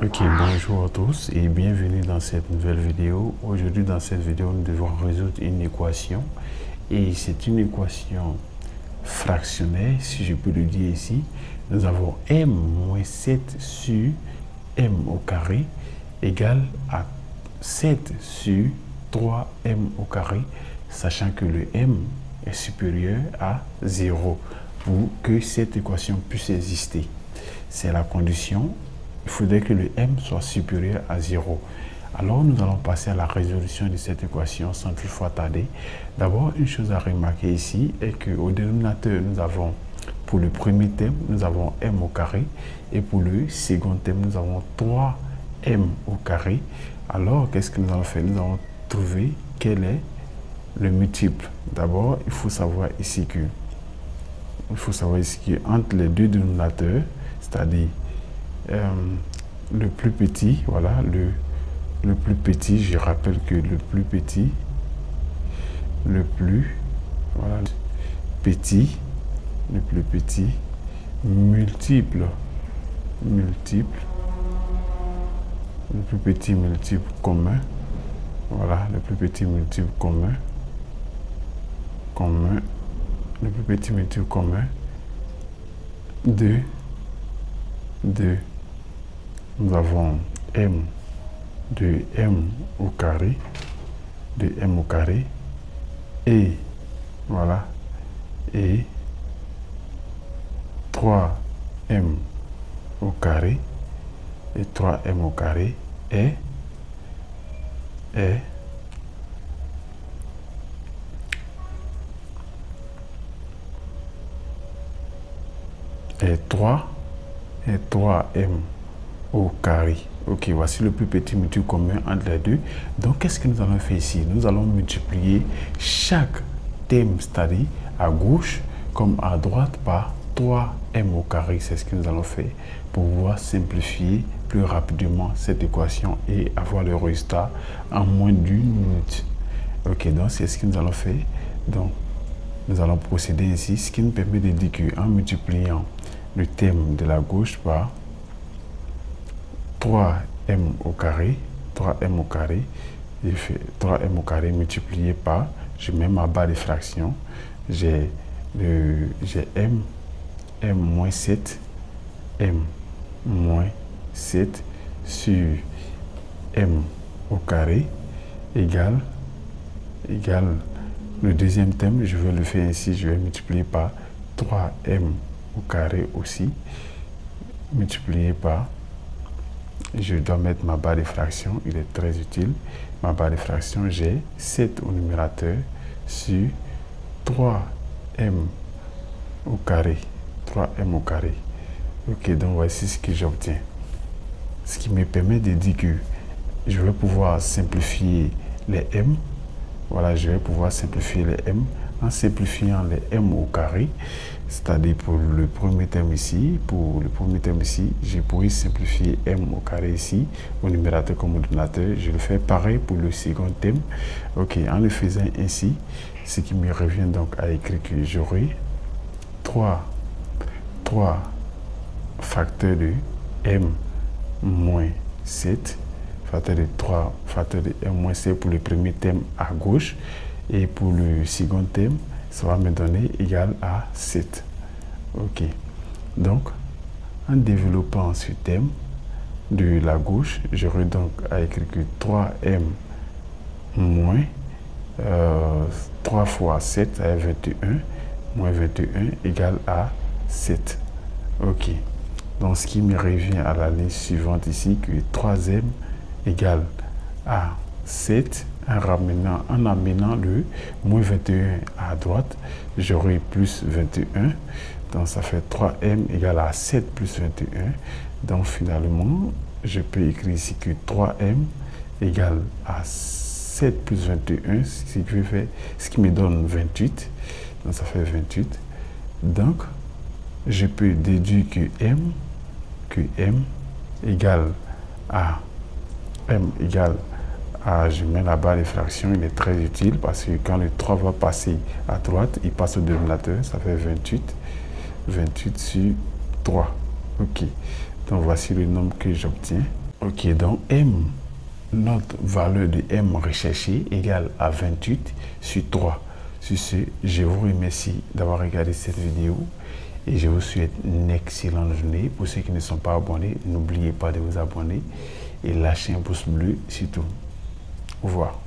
Ok, bonjour à tous et bienvenue dans cette nouvelle vidéo. Aujourd'hui, dans cette vidéo, nous devons résoudre une équation et c'est une équation fractionnelle, si je peux le dire ici. Nous avons m moins 7 sur m au carré égale à 7 sur 3m au carré, sachant que le m est supérieur à 0 pour que cette équation puisse exister. C'est la condition. Il faudrait que le m soit supérieur à 0. Alors, nous allons passer à la résolution de cette équation sans toutefois tarder. D'abord, une chose à remarquer ici est qu'au dénominateur, nous avons, pour le premier thème, nous avons m au carré. Et pour le second thème, nous avons 3m au carré. Alors, qu'est-ce que nous allons faire? Nous allons trouver quel est le multiple. D'abord, il faut savoir ici que entre les deux dénominateurs, c'est-à-dire le plus petit, voilà, le plus petit, je rappelle que le plus petit, le plus petit multiple, le plus petit multiple commun, voilà, le plus petit multiple commun, le plus petit multiple commun de nous avons m de m au carré, et voilà, et 3m au carré, et 3m au carré est 3m au carré. Ok, voici le plus petit multiple commun entre les deux. Donc, qu'est-ce que nous allons faire ici? Nous allons multiplier chaque thème, c'est-à-dire à gauche comme à droite, par 3m au carré. C'est ce que nous allons faire pour pouvoir simplifier plus rapidement cette équation et avoir le résultat en moins d'une minute. Ok, donc c'est ce que nous allons faire. Donc, nous allons procéder ainsi, ce qui nous permet de dire qu'en multipliant le thème de la gauche par 3m au carré, je fais 3m au carré multiplié par, je mets ma barre de fraction, j'ai m moins 7 sur m au carré égale le deuxième thème, je vais le faire ainsi, je vais multiplier par 3m au carré aussi, multiplié par, je dois mettre ma barre de fraction, il est très utile, ma barre de fraction, j'ai 7 au numérateur sur 3m au carré, ok, donc voici ce que j'obtiens, ce qui me permet de dire que je vais pouvoir simplifier les m. Voilà, je vais pouvoir simplifier les m en simplifiant les m au carré, c'est-à-dire pour le premier thème ici, je pourrais simplifier m au carré ici, au numérateur comme au dénominateur. Je le fais pareil pour le second thème. Ok, en le faisant ainsi, ce qui me revient donc à écrire que j'aurai 3 facteurs de m moins 7, facteur de m moins 7 pour le premier thème à gauche, et pour le second thème, ça va me donner égal à 7. Ok. Donc, en développant ce thème de la gauche, j'aurai donc à écrire que 3m moins 3 fois 7, ça est 21, moins 21 égale à 7. Ok. Donc, ce qui me revient à la ligne suivante ici, que 3m égale à 7, en amenant le moins 21 à droite, j'aurai plus 21. Donc, ça fait 3m égale à 7 plus 21. Donc, finalement, je peux écrire ici que 3m égale à 7 plus 21, ce qui me donne 28. Donc, ça fait 28. Donc, je peux déduire que m égale à je mets la barre de fraction, il est très utile parce que quand le 3 va passer à droite, il passe au dénominateur, ça fait 28 sur 3. Ok, donc voici le nombre que j'obtiens. Ok, donc M, notre valeur de M recherchée égale à 28 sur 3. Sur ce, je vous remercie d'avoir regardé cette vidéo et je vous souhaite une excellente journée. Pour ceux qui ne sont pas abonnés, n'oubliez pas de vous abonner et lâcher un pouce bleu surtout. Au revoir.